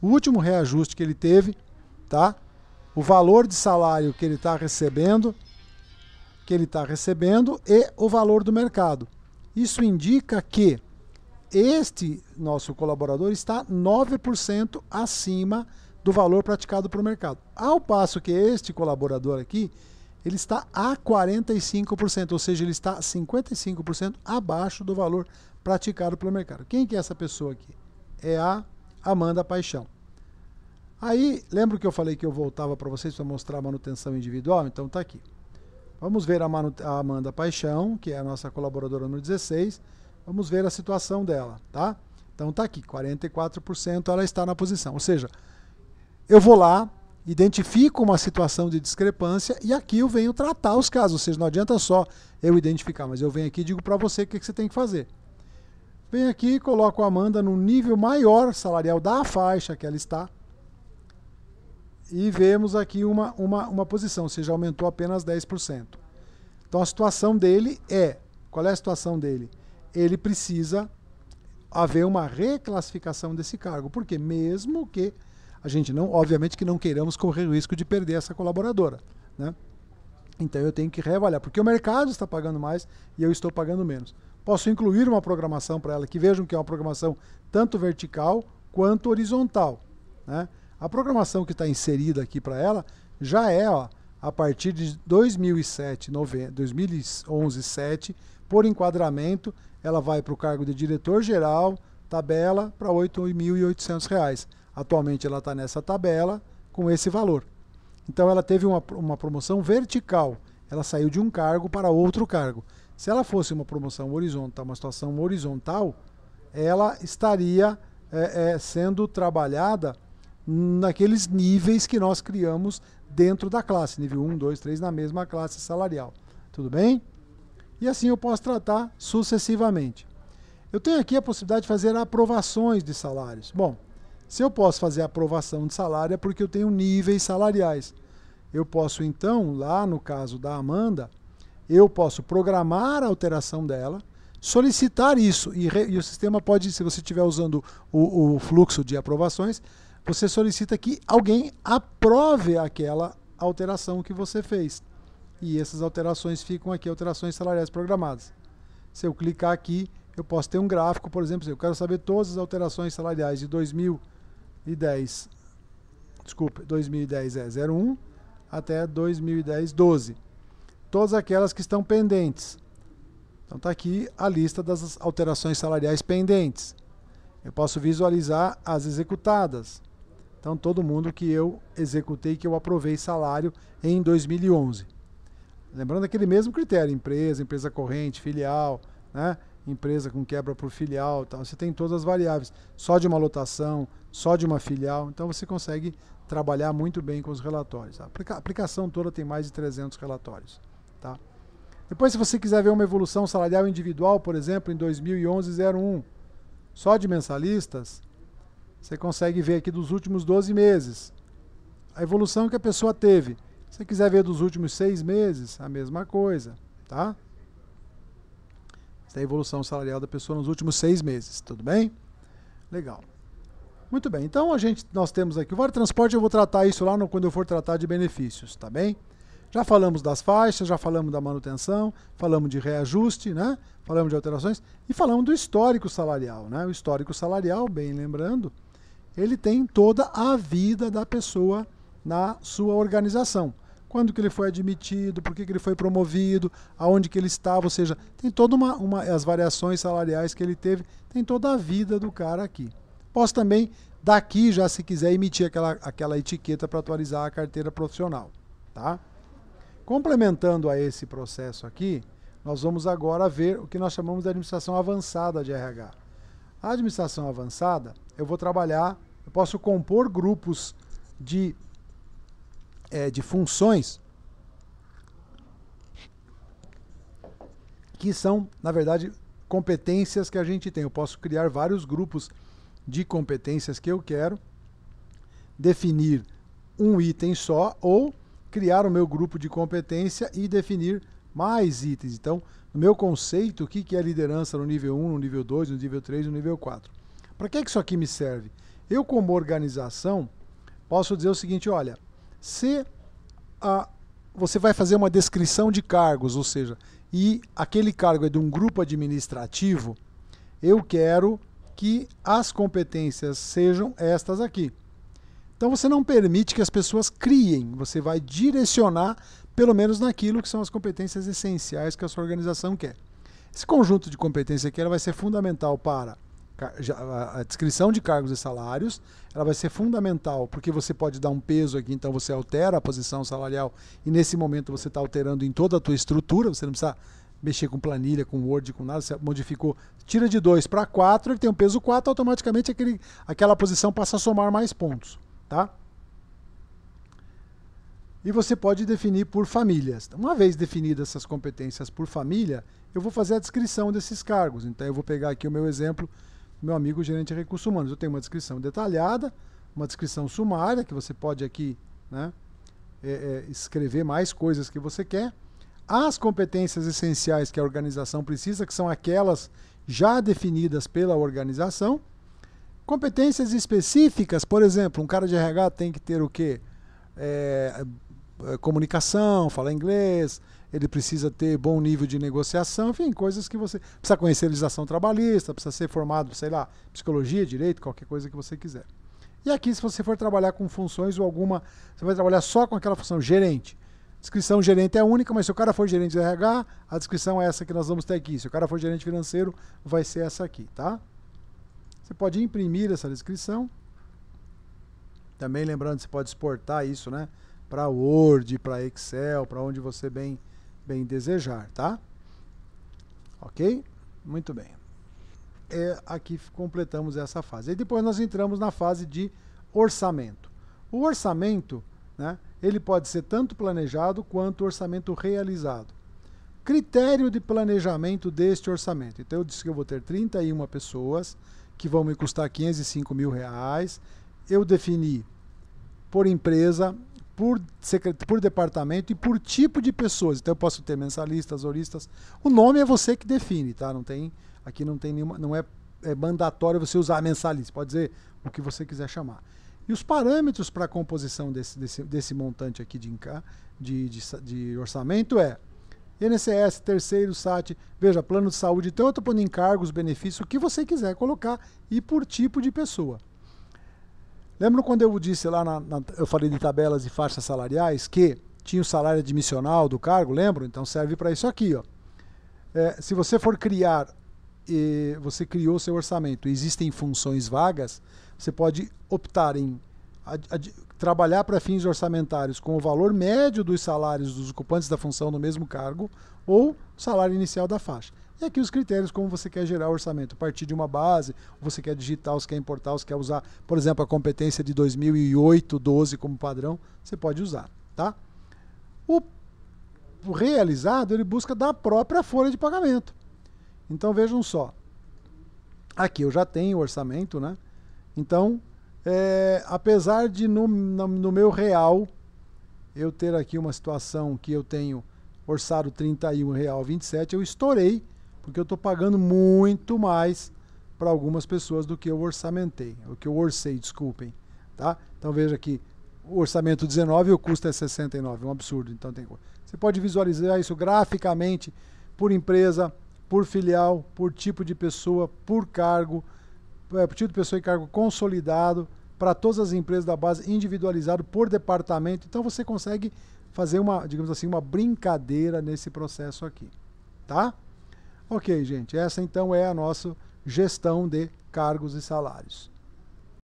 o último reajuste que ele teve, tá? O valor de salário que ele está recebendo, e o valor do mercado. Isso indica que este nosso colaborador está 9% acima do valor praticado para o mercado. Ao passo que este colaborador aqui, ele está a 45%, ou seja, ele está 55% abaixo do valor praticado pelo mercado. Quem que é essa pessoa aqui? É a Amanda Paixão. Aí, lembra que eu falei que eu voltava para vocês para mostrar a manutenção individual? Então tá aqui. Vamos ver a Amanda Paixão, que é a nossa colaboradora número 16. Vamos ver a situação dela, tá? Então tá aqui, 44% ela está na posição. Ou seja, eu vou lá, identifico uma situação de discrepância e aqui eu venho tratar os casos. Ou seja, não adianta só eu identificar, mas eu venho aqui e digo para você o que você tem que fazer. Venho aqui e coloco a Amanda no nível maior salarial da faixa que ela está. E vemos aqui uma posição, ou seja, aumentou apenas 10%. Então a situação dele é, qual é a situação dele? Ele precisa haver uma reclassificação desse cargo, porque mesmo que a gente não, obviamente que não queiramos correr o risco de perder essa colaboradora, né? Então eu tenho que reavaliar, porque o mercado está pagando mais e eu estou pagando menos. Posso incluir uma programação para ela, que vejam que é uma programação tanto vertical quanto horizontal, né? A programação que está inserida aqui para ela já é, ó, a partir de 2011-7, por enquadramento, ela vai para o cargo de diretor-geral, tabela para R$ 8.800. Atualmente ela está nessa tabela com esse valor. Então ela teve uma promoção vertical, ela saiu de um cargo para outro cargo. Se ela fosse uma promoção horizontal, uma situação horizontal, ela estaria sendo trabalhada naqueles níveis que nós criamos dentro da classe, nível 1, 2, 3, na mesma classe salarial. Tudo bem? E assim eu posso tratar sucessivamente. Eu tenho aqui a possibilidade de fazer aprovações de salários. Bom, se eu posso fazer aprovação de salário é porque eu tenho níveis salariais. Eu posso então, lá no caso da Amanda, eu posso programar a alteração dela, solicitar isso, e o sistema pode, se você estiver usando o fluxo de aprovações, você solicita que alguém aprove aquela alteração que você fez. E essas alterações ficam aqui, alterações salariais programadas. Se eu clicar aqui, eu posso ter um gráfico, por exemplo, eu quero saber todas as alterações salariais de 2010 é 01 até 2010, 12. Todas aquelas que estão pendentes. Então está aqui a lista das alterações salariais pendentes. Eu posso visualizar as executadas. Então, todo mundo que eu executei, que eu aprovei salário em 2011. Lembrando aquele mesmo critério, empresa corrente, filial, né? Empresa com quebra por filial, tal. Você tem todas as variáveis, só de uma lotação, só de uma filial, então você consegue trabalhar muito bem com os relatórios. A aplicação toda tem mais de 300 relatórios. Tá? Depois, se você quiser ver uma evolução salarial individual, por exemplo, em 2011-01, só de mensalistas, você consegue ver aqui dos últimos 12 meses a evolução que a pessoa teve. Se você quiser ver dos últimos 6 meses, a mesma coisa, tá? Essa é a evolução salarial da pessoa nos últimos 6 meses, tudo bem? Legal. Muito bem, então nós temos aqui o Vale Transporte, eu vou tratar isso lá quando eu for tratar de benefícios, tá bem? Já falamos das faixas, já falamos da manutenção, falamos de reajuste, né? Falamos de alterações e falamos do histórico salarial, né? O histórico salarial, bem lembrando, ele tem toda a vida da pessoa na sua organização. Quando que ele foi admitido, por que ele foi promovido, aonde que ele estava, ou seja, tem toda as variações salariais que ele teve, tem toda a vida do cara aqui. Posso também, daqui já se quiser, emitir aquela etiqueta para atualizar a carteira profissional, tá? Complementando a esse processo aqui, nós vamos agora ver o que nós chamamos de administração avançada de RH. A administração avançada, eu vou trabalhar, eu posso compor grupos de funções que são, na verdade, competências que a gente tem. Eu posso criar vários grupos de competências que eu quero, definir um item só ou criar o meu grupo de competência e definir mais itens. Então, no meu conceito, o que é liderança no nível 1, no nível 2, no nível 3, no nível 4? Para que isso aqui me serve? Eu, como organização, posso dizer o seguinte, olha, se você vai fazer uma descrição de cargos, ou seja, e aquele cargo é de um grupo administrativo, eu quero que as competências sejam estas aqui. Então você não permite que as pessoas criem, você vai direcionar pelo menos naquilo que são as competências essenciais que a sua organização quer. Esse conjunto de competências aqui ela vai ser fundamental para a descrição de cargos e salários, ela vai ser fundamental porque você pode dar um peso aqui, então você altera a posição salarial e nesse momento você está alterando em toda a tua estrutura, você não precisa mexer com planilha, com Word, com nada, você modificou, tira de 2 para 4, ele tem um peso 4, automaticamente aquela posição passa a somar mais pontos. Tá? E você pode definir por famílias. Uma vez definidas essas competências por família, eu vou fazer a descrição desses cargos. Então eu vou pegar aqui o meu exemplo, meu amigo gerente de recursos humanos. Eu tenho uma descrição detalhada, uma descrição sumária, que você pode aqui, né, escrever mais coisas que você quer. As competências essenciais que a organização precisa, que são aquelas já definidas pela organização. Competências específicas, por exemplo, um cara de RH tem que ter o quê? Comunicação, falar inglês, ele precisa ter bom nível de negociação, enfim, coisas que você precisa conhecer legislação trabalhista, precisa ser formado, sei lá, psicologia, direito, qualquer coisa que você quiser. E aqui, se você for trabalhar com funções ou alguma, você vai trabalhar só com aquela função gerente. Descrição gerente é única, mas se o cara for gerente de RH, a descrição é essa que nós vamos ter aqui. Se o cara for gerente financeiro, vai ser essa aqui, tá? Você pode imprimir essa descrição. Também lembrando, você pode exportar isso, né, para Word, para Excel, para onde você bem desejar, tá? Ok? Muito bem. Aqui completamos essa fase. E depois nós entramos na fase de orçamento. O orçamento, né, ele pode ser tanto planejado quanto orçamento realizado. Critério de planejamento deste orçamento. Então eu disse que eu vou ter 31 pessoas, que vão me custar R$505 mil. Eu defini por empresa, por departamento e por tipo de pessoas. Então eu posso ter mensalistas, horistas. O nome é você que define, tá? Aqui não tem nenhuma, não é mandatório você usar mensalista, pode dizer o que você quiser chamar. E os parâmetros para a composição desse montante aqui de orçamento é INSS, terceiro, SAT, veja, plano de saúde, então eu estou pondo encargos, benefícios, o que você quiser colocar e por tipo de pessoa. Lembram quando eu disse lá, eu falei de tabelas e faixas salariais, que tinha o salário admissional do cargo, lembram? Então serve para isso aqui, ó. Se você for criar, você criou seu orçamento, existem funções vagas, você pode optar em trabalhar para fins orçamentários com o valor médio dos salários dos ocupantes da função no mesmo cargo ou salário inicial da faixa. E aqui os critérios como você quer gerar o orçamento, a partir de uma base, você quer digitar, você quer importar, você quer usar, por exemplo, a competência de 2008, 12 como padrão, você pode usar, tá? O realizado, ele busca da própria folha de pagamento. Então vejam só, aqui eu já tenho o orçamento, né? Então, apesar de no meu real eu ter aqui uma situação que eu tenho orçado R$31,27, eu estourei, porque eu estou pagando muito mais para algumas pessoas do que eu orçamentei, o que eu orcei, desculpem, tá? Então veja aqui, o orçamento 19 e o custo é 69, é um absurdo. Então você pode visualizar isso graficamente por empresa, por filial, por tipo de pessoa, por cargo, por tipo de pessoa e cargo consolidado, para todas as empresas da base, individualizado por departamento. Então você consegue fazer uma, digamos assim, uma brincadeira nesse processo aqui, tá? Ok, gente, essa então é a nossa gestão de cargos e salários.